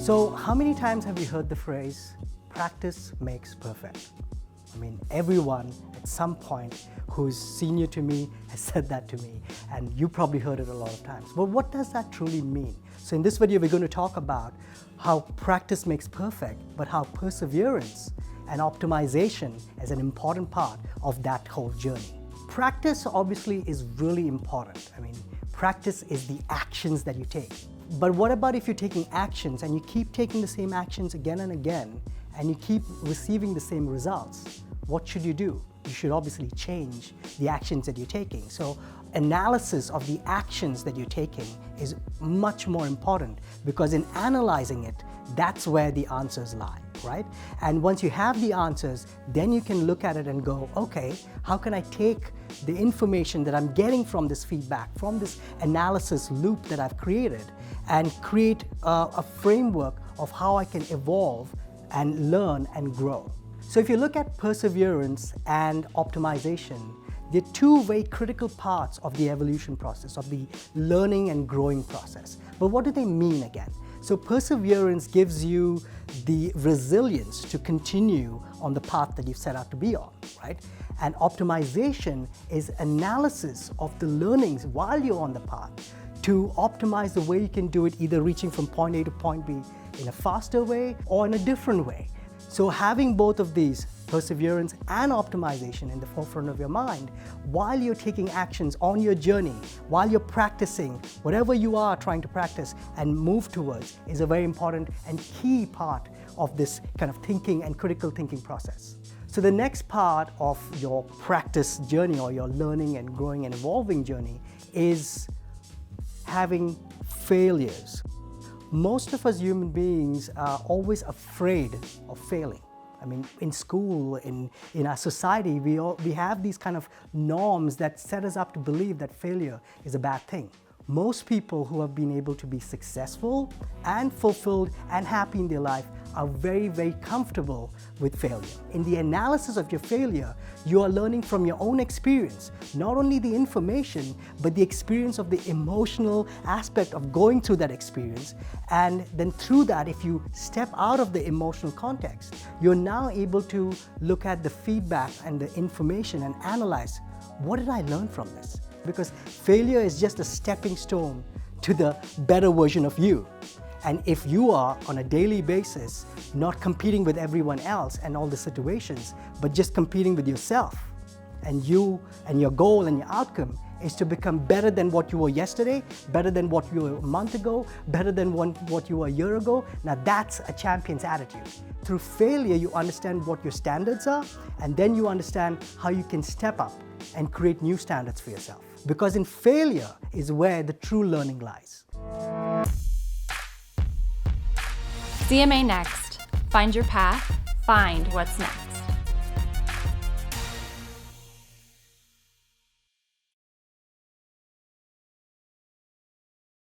So how many times have you heard the phrase, practice makes perfect? I mean, everyone at some point who's senior to me has said that to me, and you probably heard it a lot of times. But what does that truly mean? So in this video, we're going to talk about how practice makes perfect, but how perseverance and optimization is an important part of that whole journey. Practice obviously is really important. I mean, practice is the actions that you take. But what about if you're taking actions and you keep taking the same actions again and again, and you keep receiving the same results? What should you do? You should obviously change the actions that you're taking. So analysis of the actions that you're taking is much more important, because in analyzing it, that's where the answers lie, right? And once you have the answers, then you can look at it and go, okay, how can I take the information that I'm getting from this feedback, from this analysis loop that I've created, and create a framework of how I can evolve and learn and grow. So if you look at perseverance and optimization, they're two very critical parts of the evolution process, of the learning and growing process. But what do they mean again? So perseverance gives you the resilience to continue on the path that you've set out to be on, right? And optimization is analysis of the learnings while you're on the path to optimize the way you can do it, either reaching from point A to point B in a faster way or in a different way. So having both of these, perseverance and optimization, in the forefront of your mind while you're taking actions on your journey, while you're practicing whatever you are trying to practice and move towards, is a very important and key part of this kind of thinking and critical thinking process. So the next part of your practice journey, or your learning and growing and evolving journey, is having failures. Most of us human beings are always afraid of failing. I mean, in school, in our society, we have these kind of norms that set us up to believe that failure is a bad thing. Most people who have been able to be successful and fulfilled and happy in their life are very, very comfortable with failure. In the analysis of your failure, you are learning from your own experience, not only the information, but the experience of the emotional aspect of going through that experience. And then through that, if you step out of the emotional context, you're now able to look at the feedback and the information and analyze, what did I learn from this? Because failure is just a stepping stone to the better version of you. And if you are on a daily basis not competing with everyone else and all the situations, but just competing with yourself, and you and your goal and your outcome is to become better than what you were yesterday, better than what you were a month ago, better than what you were a year ago, now that's a champion's attitude. Through failure, you understand what your standards are, and then you understand how you can step up and create new standards for yourself. Because in failure is where the true learning lies. CMA Next. Find your path, find what's next.